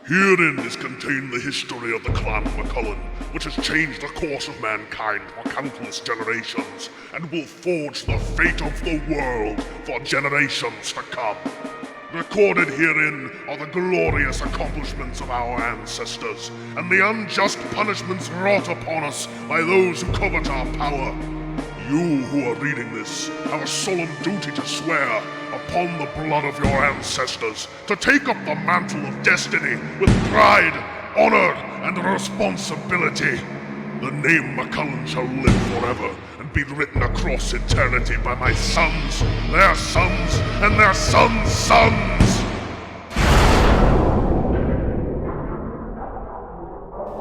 Herein is contained the history of the Clan McCullen, which has changed the course of mankind for countless generations, and will forge the fate of the world for generations to come. Recorded herein are the glorious accomplishments of our ancestors, and the unjust punishments wrought upon us by those who covet our power. You who are reading this have a solemn duty to swear upon the blood of your ancestors to take up the mantle of destiny with pride, honor, and responsibility. The name McCullen shall live forever and be written across eternity by my sons, and their sons' sons!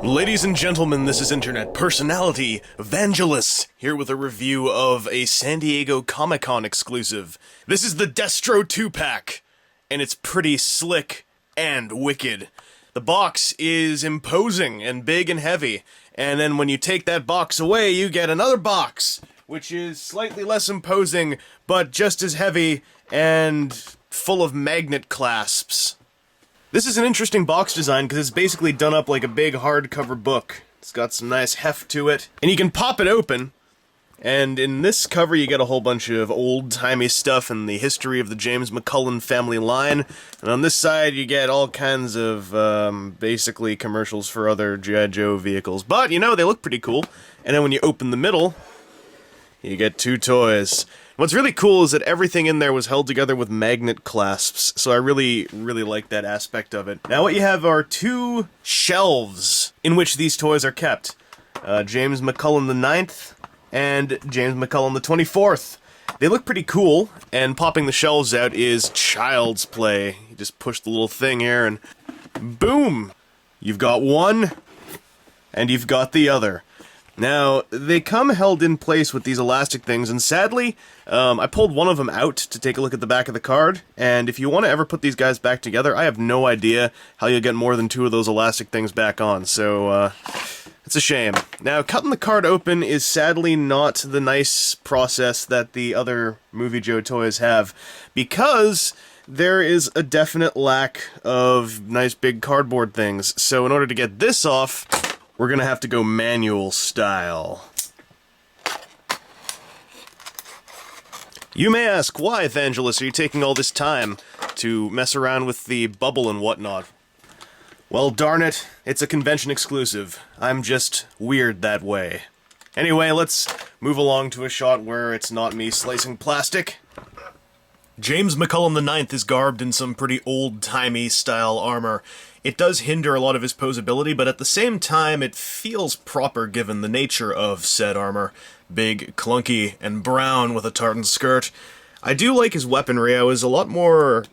Ladies and gentlemen, this is internet personality Vangelus, here with a review of a San Diego Comic-Con exclusive. This is the Destro 2-pack, and it's pretty slick and wicked. The box is imposing and big and heavy, and then when you take that box away, you get another box, which is slightly less imposing, but just as heavy and full of magnet clasps. This is an interesting box design because it's basically done up like a big hardcover book. It's got some nice heft to it, and you can pop it open, and in this cover you get a whole bunch of old-timey stuff and the history of the James McCullen family line, and on this side you get all kinds of, basically commercials for other G.I. Joe vehicles. But, you know, they look pretty cool, and then when you open the middle, you get two toys. What's really cool is that everything in there was held together with magnet clasps, so I really like that aspect of it. Now what you have are two shelves in which these toys are kept. James McCullen IX and James McCullen XXIV. They look pretty cool, and popping the shelves out is child's play. You just push the little thing here and boom! You've got one, and you've got the other. Now, they come held in place with these elastic things, and sadly, I pulled one of them out to take a look at the back of the card, and if you want to ever put these guys back together, I have no idea how you'll get more than two of those elastic things back on, so, it's a shame. Now, cutting the card open is sadly not the nice process that the other Movie Joe toys have, because there is a definite lack of nice big cardboard things, so in order to get this off, we're gonna have to go manual style. You may ask, why, Vangelus, are you taking all this time to mess around with the bubble and whatnot? Well, darn it, it's a convention exclusive. I'm just weird that way. Anyway, let's move along to a shot where it's not me slicing plastic. James McCullen IX is garbed in some pretty old-timey style armor. It does hinder a lot of his posability, but at the same time, it feels proper given the nature of said armor. Big, clunky, and brown with a tartan skirt. I do like his weaponry. I was a lot more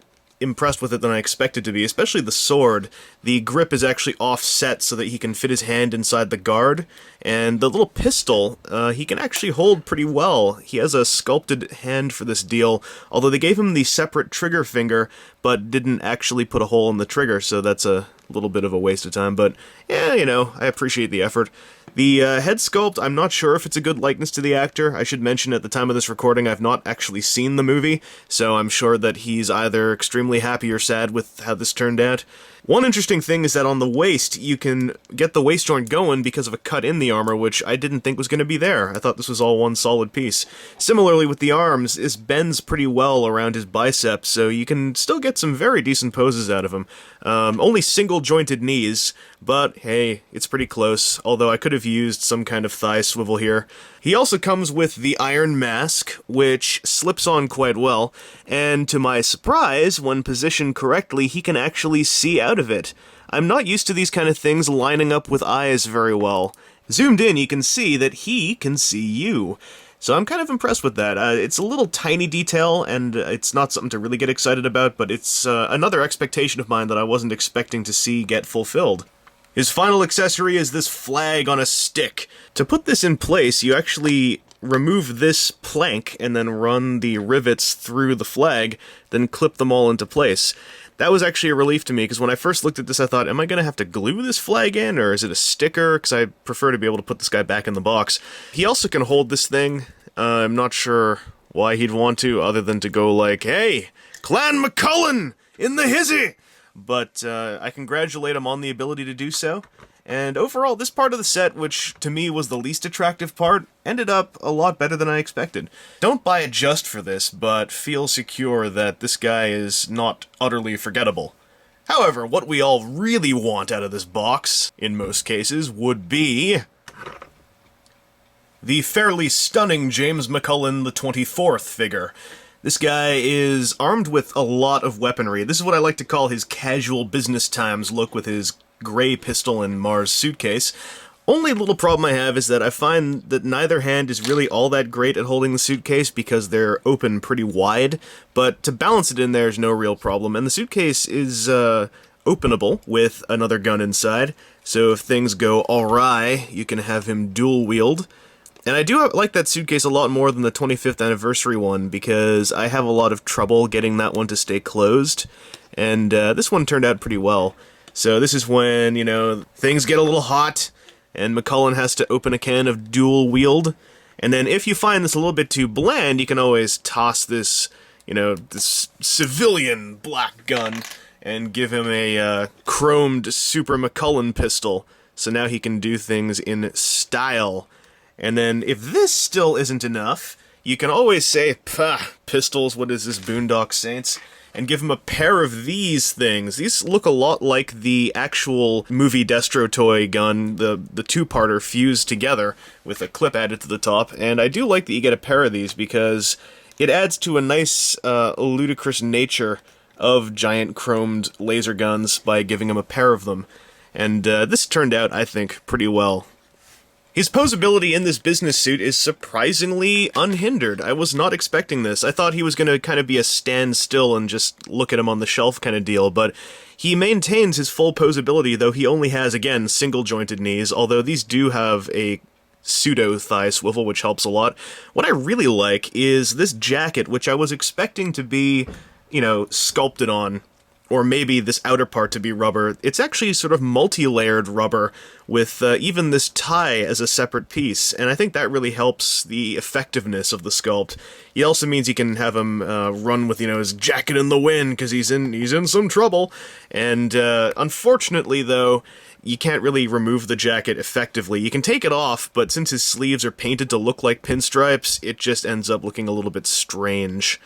impressed with it than I expected to be, especially the sword. The grip is actually offset so that he can fit his hand inside the guard, and the little pistol, he can actually hold pretty well. He has a sculpted hand for this deal, although they gave him the separate trigger finger, but didn't actually put a hole in the trigger, so that's a little bit of a waste of time, but yeah, you know, I appreciate the effort. The head sculpt, I'm not sure if it's a good likeness to the actor. I should mention at the time of this recording I've not actually seen the movie, so I'm sure that he's either extremely happy or sad with how this turned out. One interesting thing is that on the waist, you can get the waist joint going because of a cut in the armor, which I didn't think was going to be there. I thought this was all one solid piece. Similarly with the arms, this bends pretty well around his biceps, so you can still get some very decent poses out of him. Only single-jointed knees, but hey, it's pretty close, although I could have used some kind of thigh swivel here. He also comes with the iron mask, which slips on quite well, and to my surprise, when positioned correctly, he can actually see out of it. I'm not used to these kind of things lining up with eyes very well. Zoomed in, you can see that he can see you. So I'm kind of impressed with that. It's a little tiny detail, and it's not something to really get excited about, but it's another expectation of mine that I wasn't expecting to see get fulfilled. His final accessory is this flag on a stick. To put this in place, you actually remove this plank and then run the rivets through the flag, then clip them all into place. That was actually a relief to me, because when I first looked at this I thought, am I going to have to glue this flag in, or is it a sticker? Because I prefer to be able to put this guy back in the box. He also can hold this thing. I'm not sure why he'd want to, other than to go like, hey, Clan McCullen in the hizzy! but I congratulate him on the ability to do so. And overall, this part of the set, which to me was the least attractive part, ended up a lot better than I expected. Don't buy it just for this, but feel secure that this guy is not utterly forgettable. However, what we all really want out of this box, in most cases, would be the fairly stunning James McCullen XXIV figure. This guy is armed with a lot of weaponry. This is what I like to call his casual business times look with his gray pistol and Mars suitcase. Only little problem I have is that I find that neither hand is really all that great at holding the suitcase because they're open pretty wide, but to balance it in there is no real problem, and the suitcase is openable with another gun inside, so if things go awry, you can have him dual wield. And I do like that suitcase a lot more than the 25th anniversary one because I have a lot of trouble getting that one to stay closed, and this one turned out pretty well. So this is when, you know, things get a little hot, and McCullen has to open a can of dual wield, and then if you find this a little bit too bland, you can always toss this, you know, this civilian black gun, and give him a chromed Super McCullen pistol, so now he can do things in style. And then if this still isn't enough, you can always say, "Pah, pistols, what is this, Boondock Saints?" and give him a pair of these things. These look a lot like the actual movie Destro toy gun, the two-parter fused together with a clip added to the top, and I do like that you get a pair of these because it adds to a nice, ludicrous nature of giant chromed laser guns by giving him a pair of them. And this turned out, I think, pretty well. His posability in this business suit is surprisingly unhindered. I was not expecting this. I thought he was going to kind of be a stand still and just look at him on the shelf kind of deal, but he maintains his full posability, though he only has, again, single-jointed knees, although these do have a pseudo-thigh swivel, which helps a lot. What I really like is this jacket, which I was expecting to be, you know, sculpted on, or maybe this outer part to be rubber. It's actually sort of multi-layered rubber with even this tie as a separate piece, and I think that really helps the effectiveness of the sculpt. It also means you can have him run with, you know, his jacket in the wind because he's in some trouble. And unfortunately, though, you can't really remove the jacket effectively. You can take it off, but since his sleeves are painted to look like pinstripes, it just ends up looking a little bit strange.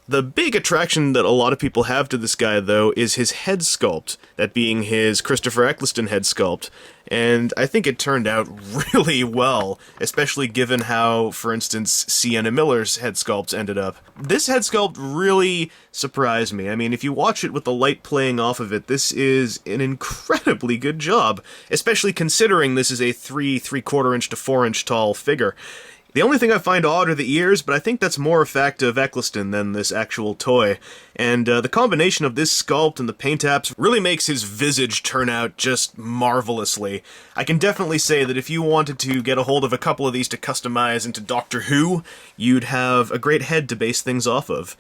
The big attraction that a lot of people have to this guy, though, is his head sculpt, that being his Christopher Eccleston head sculpt, and I think it turned out really well, especially given how, for instance, Sienna Miller's head sculpts ended up. This head sculpt really surprised me. I mean, if you watch it with the light playing off of it, this is an incredibly good job, especially considering this is a 3/4 inch to 4 inch tall figure. The only thing I find odd are the ears, but I think that's more a fact of Eccleston than this actual toy. And the combination of this sculpt and the paint apps really makes his visage turn out just marvelously. I can definitely say that if you wanted to get a hold of a couple of these to customize into Doctor Who, you'd have a great head to base things off of.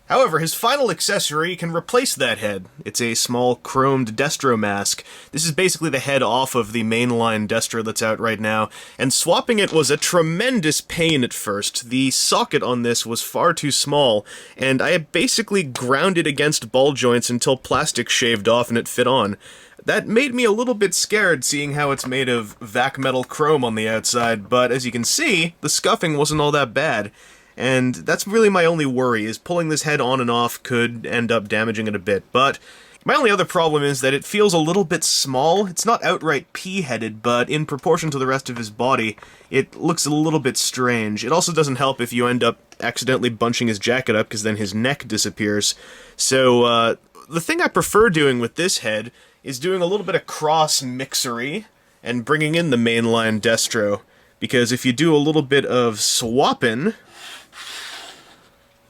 However, his final accessory can replace that head. It's a small chromed Destro mask. This is basically the head off of the mainline Destro that's out right now, and swapping it was a tremendous pain at first. The socket on this was far too small, and I basically ground it against ball joints until plastic shaved off and it fit on. That made me a little bit scared, seeing how it's made of vac metal chrome on the outside, but as you can see, the scuffing wasn't all that bad. And that's really my only worry, is pulling this head on and off could end up damaging it a bit. But my only other problem is that it feels a little bit small. It's not outright pea-headed, but in proportion to the rest of his body, it looks a little bit strange. It also doesn't help if you end up accidentally bunching his jacket up, because then his neck disappears. So, the thing I prefer doing with this head is doing a little bit of cross-mixery and bringing in the mainline Destro. Because if you do a little bit of swapping,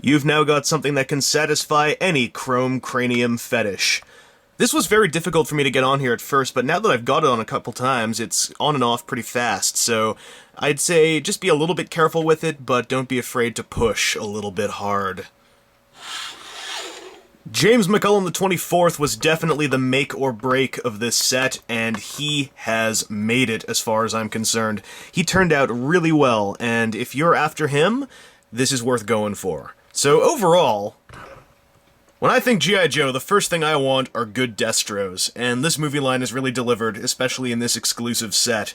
you've now got something that can satisfy any chrome cranium fetish. This was very difficult for me to get on here at first, but now that I've got it on a couple times, it's on and off pretty fast, so I'd say just be a little bit careful with it, but don't be afraid to push a little bit hard. James McCullen XXIV was definitely the make or break of this set, and he has made it as far as I'm concerned. He turned out really well, and if you're after him, this is worth going for. So overall, When I think G.I. Joe, the first thing I want are good Destros, and this movie line is really delivered, especially in this exclusive set.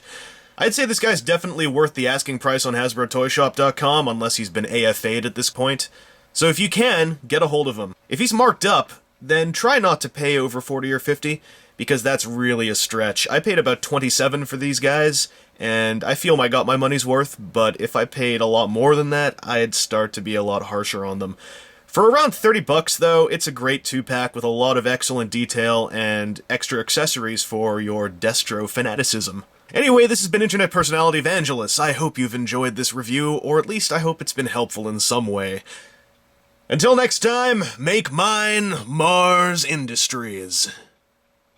I'd say this guy's definitely worth the asking price on HasbroToyShop.com, unless he's been AFA'd at this point. So if you can, get a hold of him. If he's marked up, then try not to pay over 40 or 50, because that's really a stretch. I paid about 27 for these guys, and I feel I got my money's worth, but if I paid a lot more than that, I'd start to be a lot harsher on them. For around 30 bucks, though, it's a great 2-pack with a lot of excellent detail and extra accessories for your Destro fanaticism. Anyway, this has been Internet Personality Vangelus. I hope you've enjoyed this review, or at least I hope it's been helpful in some way. Until next time, make mine Mars Industries.